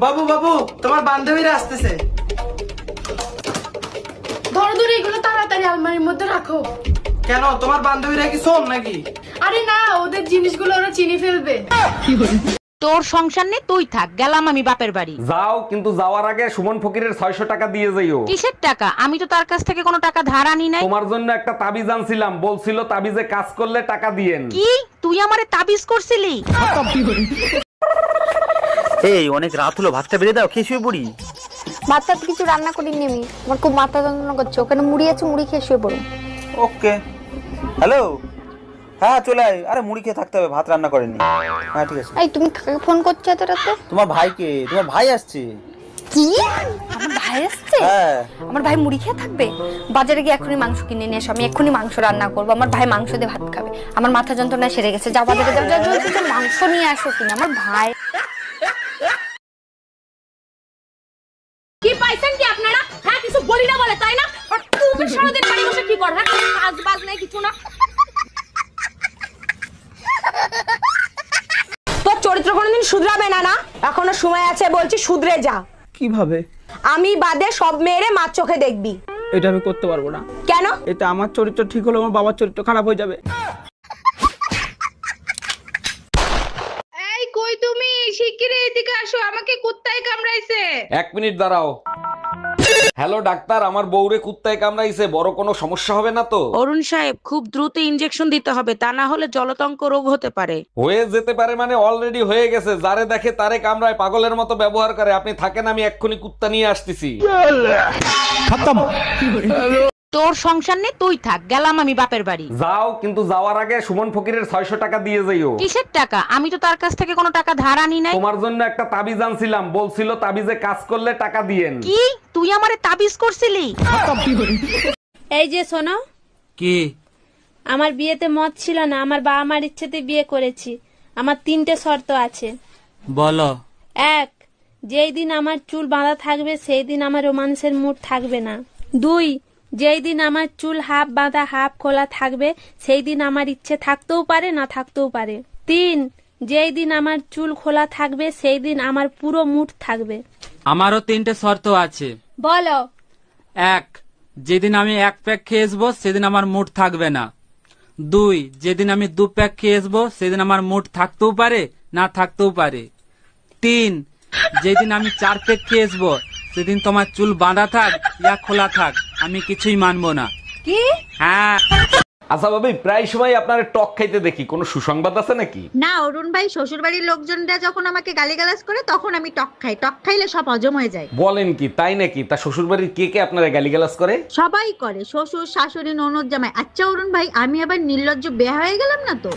বাবু বাবু, তোমার বান্ধবীরা আসতেছে। ধরো ধরো, এগুলো তাড়াতাড়ি আলমারির মধ্যে রাখো। কেন, তোমার বান্ধবীরা কি শোন নাকি? আরে না, ওদের জিনিসগুলো ওরা চিনি ফেলবে। তোর সংসার নেই, তুই থাক, গেলাম আমি বাপের বাড়ি। যাও, কিন্তু যাওয়ার আগে সুমন ফকিরের 600 টাকা দিয়ে যাইও। কিসের টাকা? আমি তো তার কাছ থেকে কোনো টাকা ধার আনি নাই। তোমার জন্য একটা তাবিজ আনছিলাম, বলছিল তাবিজে কাজ করলে টাকা দিয়েন। কি, তুই আমারে তাবিজ করছিলি? এই অনেক রাত হলো, ভাতটা বেড়ে দাও, খেয়ে শুয়ে পড়ি। ভাতটা কিছু রান্না করিনি আমি, আমার খুব মাথা যন্ত্রণা করছে। ওখানে মুড়ি আছে, মুড়ি খেয়ে শুয়ে পড়ুন। ওকে। হ্যালো, হ্যাঁ চলে আয়। আরে মুড়ি খেয়ে থাকতে হবে, ভাত রান্না করেনি। হ্যাঁ ঠিক আছে। এই তুমি কাকে ফোন করছো এত রাতে? তোমার ভাইকে, তোমার ভাই আসছে। কি? আমার ভাই আসছে? হ্যাঁ। আমার ভাই মুড়ি খেয়ে থাকবে? বাজারে গিয়ে এখনই মাংস কিনে নিয়ে এসো, আমি এক্ষুনি মাংস রান্না করবো। আমার ভাই মাংস দিয়ে ভাত খাবে। আমার মাথা যন্ত্রণা সেরে গেছে, যাও বাজারে যাও, যাও জলদি যাও, মাংস নিয়ে আসো কিনা। আমার ভাই কি পাইছেন কি আপনারা? হ্যাঁ, কিছু বলি না বলে, তাই না? আর তুমি সারাদিন বাড়ি বসে কি কর? হ্যাঁ, কাজ বাজ নাই কিছু না। তোর চরিত্র কোনোদিন শুধরাবে না, না এখনো সময় আছে, বলছি শুধরে যা। কিভাবে? আমি বাদে সব মেয়েরে মার চোখে দেখবি। এটা আমি করতে পারবো না। কেন? এতে আমার চরিত্র ঠিক হলো, আমার বাবার চরিত্র খারাপ হয়ে যাবে। এই কই তুমি? শিগগিরই এদিকে আসো, আমাকে কুত্তায় কামড়াইছে। 1 মিনিট দাঁড়াও। হ্যালো ডাক্তার, আমার বউরে কুত্তায় কামড়াইছে, বড় কোনো সমস্যা হবে না তো? অরুণ সাহেব, খুব দ্রুত ইনজেকশন দিতে হবে, তা না হলে জলতঙ্ক রোগ হতে পারে। হয়ে যেতে পারে মানে অলরেডি হয়ে গেছে। যারে দেখে তারে কামড়ায়, পাগলের মতো ব্যবহার করে। আপনি থাকেন, আমি এক্ষুনি কুত্তা নিয়ে আসতেছি। তোর সংসার নেই, তুই থাক, গেলাম আমি বাপের বাড়ি। যাও, কিন্তু যাওয়ার আগে সুমন ফকিরের 600 টাকা দিয়ে যাইও। কিসের টাকা? আমি তো তার কাছ থেকে কোনো টাকা ধার আনি নাই। তোমার জন্য একটা তাবিজ আনছিলাম, বলছিল তাবিজে কাজ করলে টাকা দিয়েন। কি, তুই আমারে তাবিজ করছিলি? এই যে শোনো, কি? আমার বিয়েতে মত ছিল না, আমার বাবা মার ইচ্ছেতে বিয়ে করেছি। আমার 3টে শর্ত আছে। বলো। 1, যেই দিন আমার চুল বাঁধা থাকবে সেই দিন আমার রোমান্সের মুড থাকবে না। 2, যেই দিন আমার চুল হাফ বাঁধা হাফ খোলা থাকবে সেই দিন আমার ইচ্ছে থাকতেও পারে না থাকতেও পারে। 3, যেই দিন আমার চুল খোলা থাকবে সেই দিন আমার পুরো মুড থাকবে। আমারও 3টে শর্ত আছে। বলো। 1, যেদিন আমি 1 প্যাক খেয়ে আসবো সেদিন আমার মুড থাকবে না। 2, যেদিন আমি 2 প্যাক খেয়ে আসবো সেদিন আমার মুড থাকতেও পারে না থাকতেও পারে। 3, যেদিন আমি 4 প্যাক খেয়ে আসবো সেদিন তোমার চুল বাঁধা থাক ইয়া খোলা থাক, আমি কিছুই মানবো না। কি? হ্যাঁ। আচ্ছা ভাবি, প্রায় সময় আপনার টক খাইতে দেখি, কোনো সুসংবাদ আছে নাকি? না অরুণ ভাই, শ্বশুর বাড়ির লোকজনরা যখন আমাকে গালিগালাজ করে তখন আমি টক খাই। টক খাইলে সব হজম হয়ে যায়। বলেন কি, তাই নাকি? তা শ্বশুর বাড়ির কে কে আপনারা গালিগালাজ করে? সবাই করে, শ্বশুর শাশুড়ি ননদ জামাই। আচ্ছা অরুণ ভাই, আমি আবার নির্লজ্জ বেয়া হয়ে গেলাম না তো?